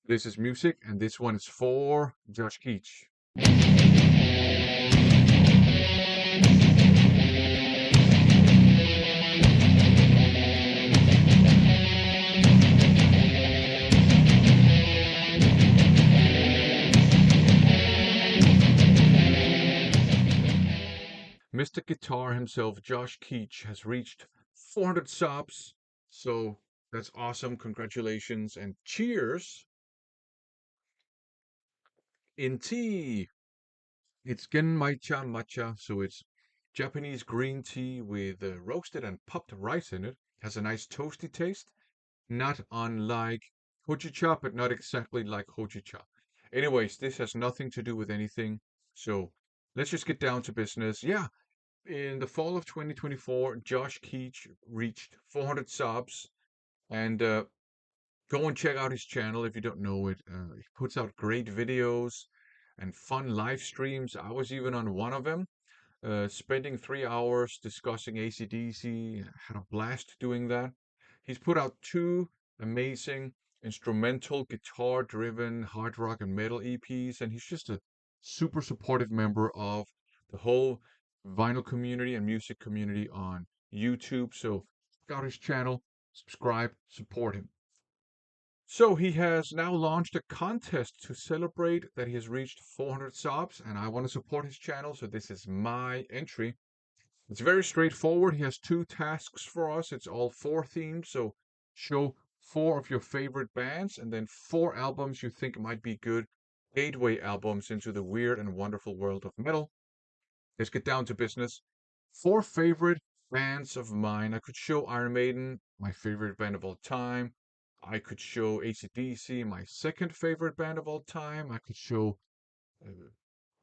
This is music, and this one is for Josh Keech. Mr. Guitar himself, Josh Keech, has reached 400 subs. So that's awesome. Congratulations and cheers in tea. It's Genmaicha matcha, so it's Japanese green tea with roasted and puffed rice in it. Has a nice toasty taste, not unlike hojicha, but not exactly like hojicha. Anyways, this has nothing to do with anything. So let's just get down to business. Yeah, in the fall of 2024, Josh Keech reached 400 subs. And go and check out his channel if you don't know it. He puts out great videos and fun live streams. I was even on one of them, spending 3 hours discussing AC/DC. Had a blast doing that. He's put out two amazing instrumental guitar driven hard rock and metal EPs, and he's just a super supportive member of the whole vinyl community and music community on YouTube. So check out his channel, subscribe, support him. So he has now launched a contest to celebrate that he has reached 400 subs, and I want to support his channel, so this is my entry. It's very straightforward. He has two tasks for us. It's all four themes, so show four of your favorite bands and then four albums you think might be good gateway albums into the weird and wonderful world of metal. Let's get down to business. Four favorite bands of mine. I could show Iron Maiden, my favorite band of all time. I could show AC/DC, my second favorite band of all time. I could show uh,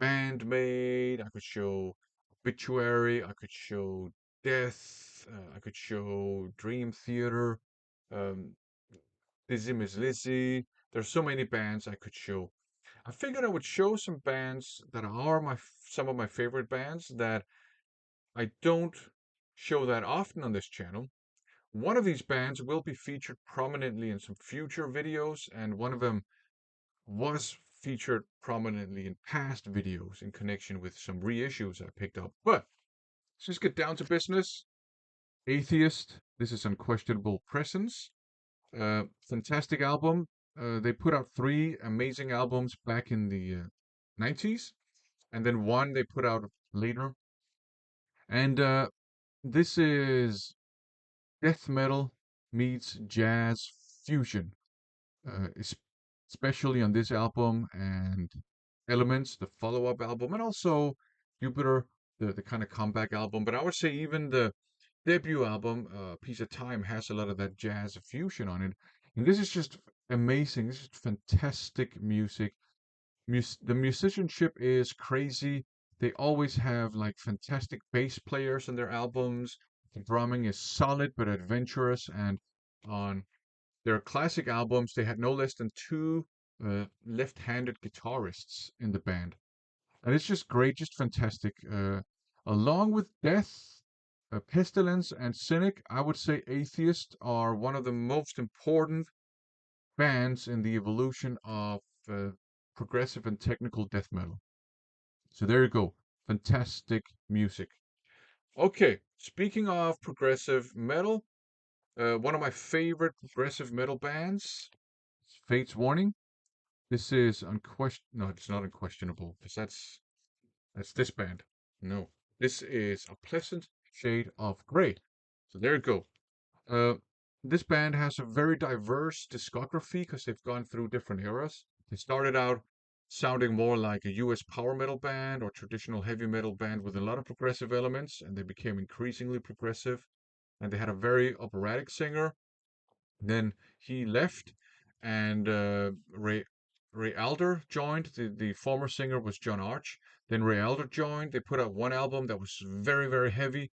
Bandmate. I could show Obituary. I could show Death. I could show Dream Theater. Um, Dizzy Miss Lizzy. There's so many bands I could show. I figured I would show some bands that are some of my favorite bands that I don't show that often on this channel. One of these bands will be featured prominently in some future videos, and one of them was featured prominently in past videos in connection with some reissues I picked up. But let's just get down to business. Atheist, this is Unquestionable Presence. Fantastic album. They put out three amazing albums back in the 90s, and then one they put out later. And this is death metal meets jazz fusion, uh, es- especially on this album and Elements, the follow-up album, and also Jupiter, the kind of comeback album. But I would say even the debut album, Piece of Time, has a lot of that jazz fusion on it. And this is just amazing. This is fantastic music. The musicianship is crazy. They always have like fantastic bass players on their albums. The drumming is solid but adventurous, and on their classic albums, they had no less than two left-handed guitarists in the band, and it's just great, just fantastic. Along with Death, Pestilence, and Cynic, I would say Atheist are one of the most important bands in the evolution of progressive and technical death metal. So there you go. Fantastic music. Okay, speaking of progressive metal, one of my favorite progressive metal bands, Fate's Warning. This is unquestion. No, it's not unquestionable because that's this band. No, this is A Pleasant Shade of Grey. So there you go. Uh, this band has a very diverse discography because they've gone through different eras. They started out sounding more like a US power metal band or traditional heavy metal band with a lot of progressive elements, and they became increasingly progressive. And they had a very operatic singer. Then he left, and Ray Alder joined. The former singer was John Arch. Then Ray Alder joined. They put out one album that was very, very heavy,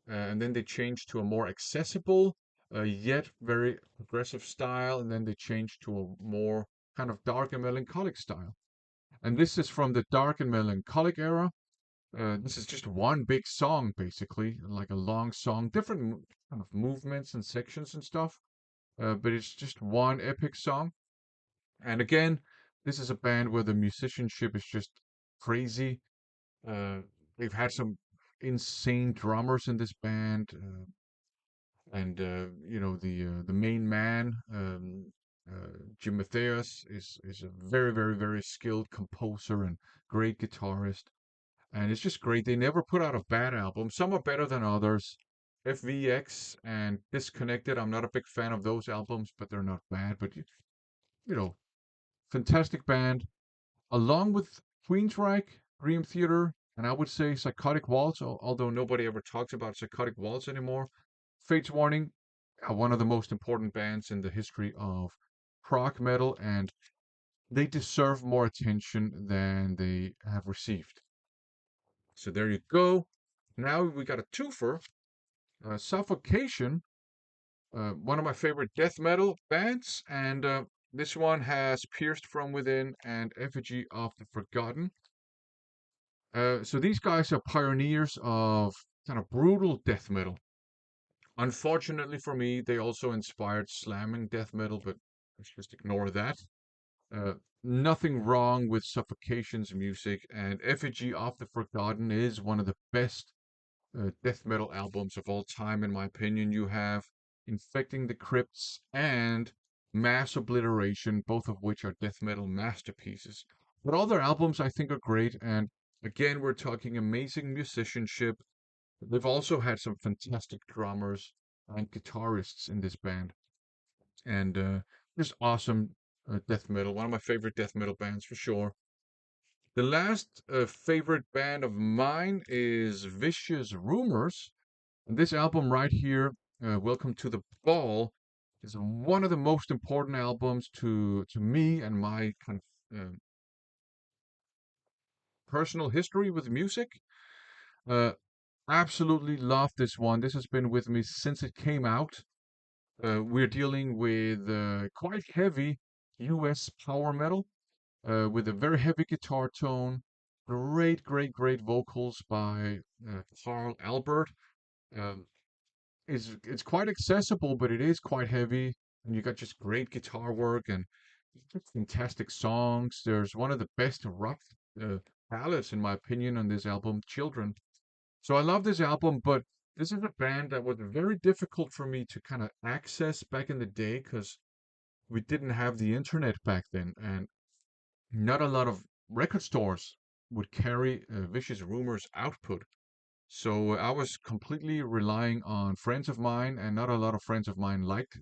and then they changed to a more accessible, yet very progressive style, and then they changed to a more kind of dark and melancholic style. And this is from the dark and melancholic era. This is just one big song, basically, like a long song, different kind of movements and sections and stuff. But it's just one epic song. And again, this is a band where the musicianship is just crazy. Uh, they've had some insane drummers in this band, and you know the main man, Jim Matthias, is a very skilled composer and great guitarist, and it's just great. They never put out a bad album. Some are better than others. FVX and Disconnected, I'm not a big fan of those albums, but they're not bad. But you know, fantastic band. Along with Queensryche, Dream Theater, and I would say Psychotic Waltz, although nobody ever talks about Psychotic Waltz anymore. Fates Warning, one of the most important bands in the history of prog metal, and they deserve more attention than they have received. So there you go. Now we got a twofer. Suffocation, one of my favorite death metal bands, and this one has Pierced from Within and Effigy of the Forgotten. So these guys are pioneers of kind of brutal death metal. Unfortunately for me, they also inspired slamming death metal, but let's just ignore that. Uh, Nothing wrong with Suffocation's music, and Effigy of the Forgotten is one of the best death metal albums of all time, in my opinion. You have Infecting the Crypts and Mass Obliteration, both of which are death metal masterpieces. But all their albums I think are great, and again, we're talking amazing musicianship. They've also had some fantastic drummers and guitarists in this band, and just awesome death metal. One of my favorite death metal bands for sure. The last favorite band of mine is Vicious Rumors. And this album right here, Welcome to the Ball, is one of the most important albums to me and my kind of personal history with music. Uh, Absolutely love this one. This has been with me since it came out. We're dealing with quite heavy US power metal with a very heavy guitar tone. Great vocals by Carl Albert. Um, it's quite accessible, but it is quite heavy. And you got just great guitar work and fantastic songs. There's one of the best rock uh, ballads, in my opinion, on this album, Children. So I love this album, but this is a band that was very difficult for me to kind of access back in the day because we didn't have the internet back then, and not a lot of record stores would carry Vicious Rumors output. So I was completely relying on friends of mine, and not a lot of friends of mine liked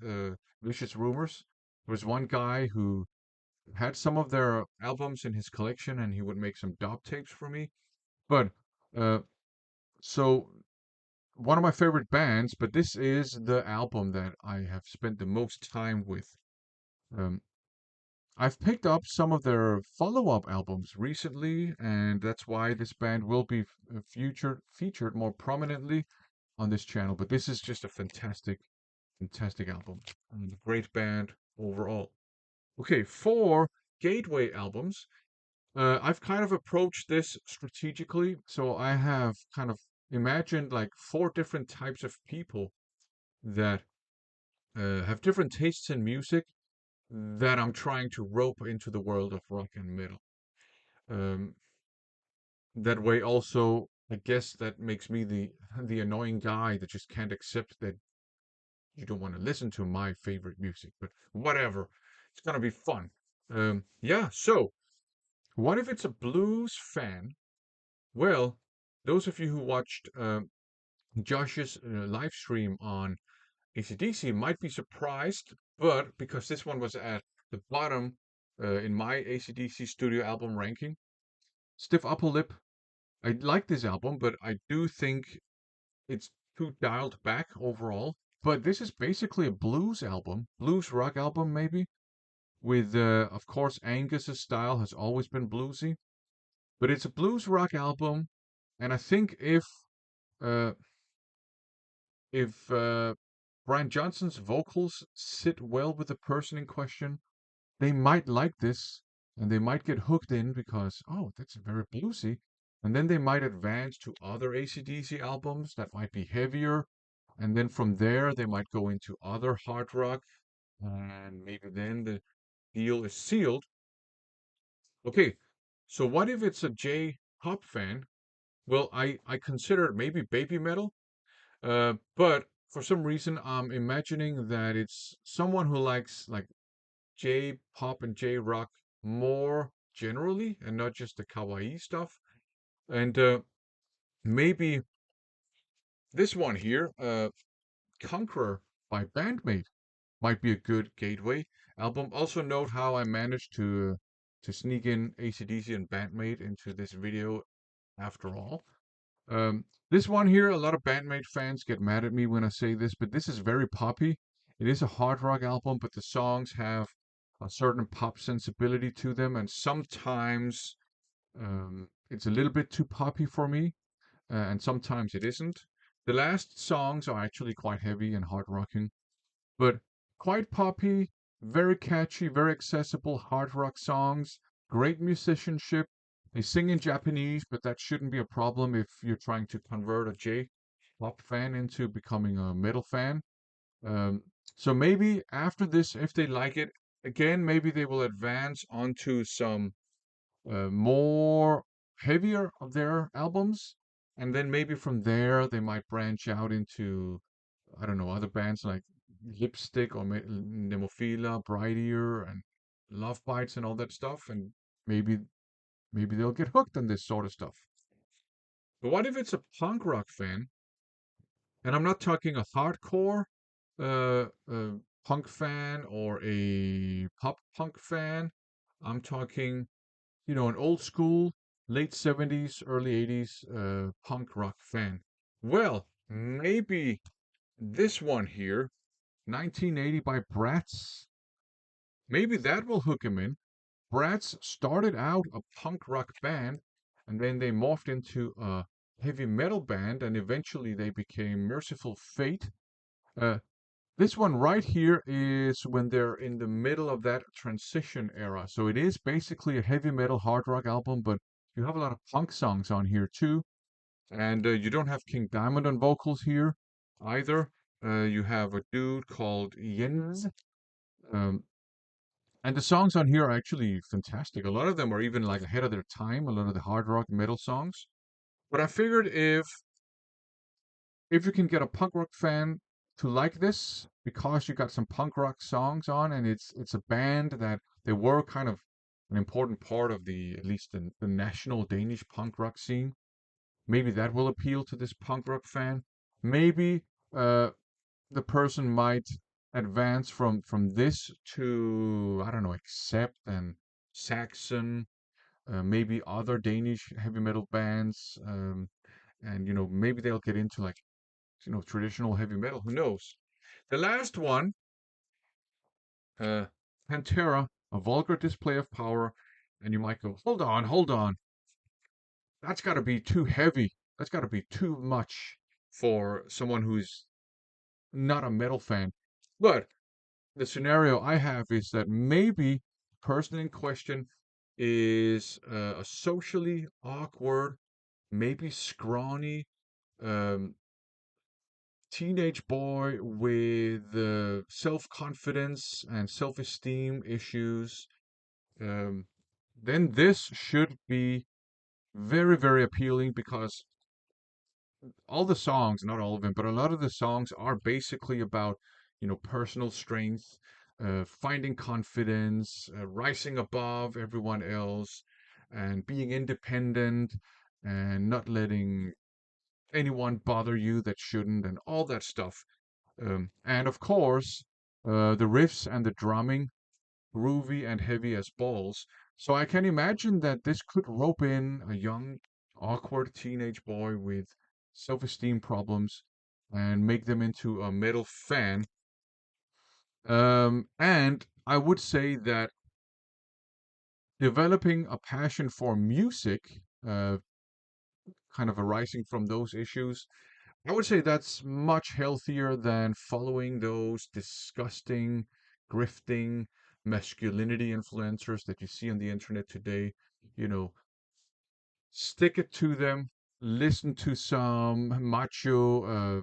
Vicious Rumors. There was one guy who had some of their albums in his collection, and he would make some dub tapes for me. But uh, so one of my favorite bands, but this is the album that I have spent the most time with. Um, I've picked up some of their follow-up albums recently, and that's why this band will be featured more prominently on this channel. But this is just a fantastic album and a great band overall. Okay, for gateway albums, I've kind of approached this strategically. So I have kind of imagined like four different types of people that have different tastes in music that I'm trying to rope into the world of rock and metal. Um, that way, also, I guess that makes me the annoying guy that just can't accept that you don't want to listen to my favorite music. But whatever, it's gonna be fun. Yeah. So, what if it's a blues fan? Well, those of you who watched Josh's live stream on AC/DC might be surprised, but because this one was at the bottom in my AC/DC studio album ranking, Stiff Upper Lip. I like this album, but I do think it's too dialed back overall. But this is basically a blues album, blues rock album, maybe. With, of course, Angus's style has always been bluesy, but it's a blues rock album. And I think uh, if Brian Johnson's vocals sit well with the person in question, they might like this and they might get hooked in because, oh, that's very bluesy. And then they might advance to other AC/DC albums that might be heavier. And then from there, they might go into other hard rock. And maybe then deal is sealed. Okay, so what if it's a J-pop fan? Well, I consider maybe baby metal, but for some reason I'm imagining that it's someone who likes like J-pop and J-rock more generally and not just the kawaii stuff. And maybe this one here, Conqueror by Bandmate, might be a good gateway album. Also note how I managed to sneak in AC/DC and Bandmate into this video after all. This one here, a lot of Bandmate fans get mad at me when I say this, but this is very poppy. It is a hard rock album, but the songs have a certain pop sensibility to them, and sometimes it's a little bit too poppy for me, and sometimes it isn't. The last songs are actually quite heavy and hard rocking, but quite poppy, very catchy, very accessible hard rock songs, great musicianship. They sing in Japanese, but that shouldn't be a problem if you're trying to convert a J-pop fan into becoming a metal fan. Um, so maybe after this, if they like it, again, maybe they will advance onto some more heavier of their albums, and then maybe from there they might branch out into I don't know other bands like Lipstick or Nemophila, Bright Ear, and Love Bites and all that stuff, and maybe they'll get hooked on this sort of stuff. But what if it's a punk rock fan, and I'm not talking a hardcore uh, uh, punk fan or a pop punk fan. I'm talking an old school, late 70s, early 80s punk rock fan. Well, maybe this one here, 1980 by Bratz, maybe that will hook him in. Bratz started out a punk rock band, and then they morphed into a heavy metal band, and eventually they became Merciful Fate. Uh, This one right here is when they're in the middle of that transition era. So it is basically a heavy metal hard rock album, but you have a lot of punk songs on here too. And you don't have King Diamond on vocals here either. You have a dude called Jens. Um, and the songs on here are actually fantastic. A lot of them are even like ahead of their time, a lot of the hard rock metal songs. But I figured if you can get a punk rock fan to like this because you got some punk rock songs on and it's a band that they were kind of an important part of the at least the national Danish punk rock scene, maybe that will appeal to this punk rock fan. Maybe uh the person might advance from this to I don't know, Accept and Saxon, maybe other Danish heavy metal bands, and maybe they'll get into like traditional heavy metal. Who knows? The last one, uh, Pantera, a vulgar display of power. And you might go, hold on. That's got to be too heavy. That's got to be too much for someone who's not a metal fan. But the scenario I have is that maybe the person in question is a socially awkward, maybe scrawny, um, teenage boy with self-confidence and self-esteem issues, um, then this should be very, very appealing because all the songs, not all of them, but a lot of the songs are basically about, personal strength, finding confidence, rising above everyone else, and being independent and not letting anyone bother you that shouldn't, and all that stuff. And of course, the riffs and the drumming, groovy and heavy as balls. So I can imagine that this could rope in a young, awkward teenage boy with self-esteem problems and make them into a metal fan. And I would say that developing a passion for music, kind of arising from those issues, I would say that's much healthier than following those disgusting, grifting masculinity influencers that you see on the internet today. You know, stick it to them, listen to some macho,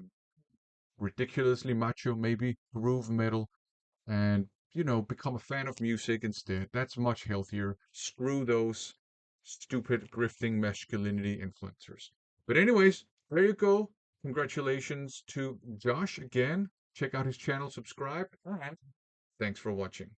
ridiculously macho, maybe groove metal, and become a fan of music instead. That's much healthier. Screw those stupid grifting masculinity influencers. But anyways, there you go. Congratulations to Josh again. Check out his channel, subscribe, and thanks for watching.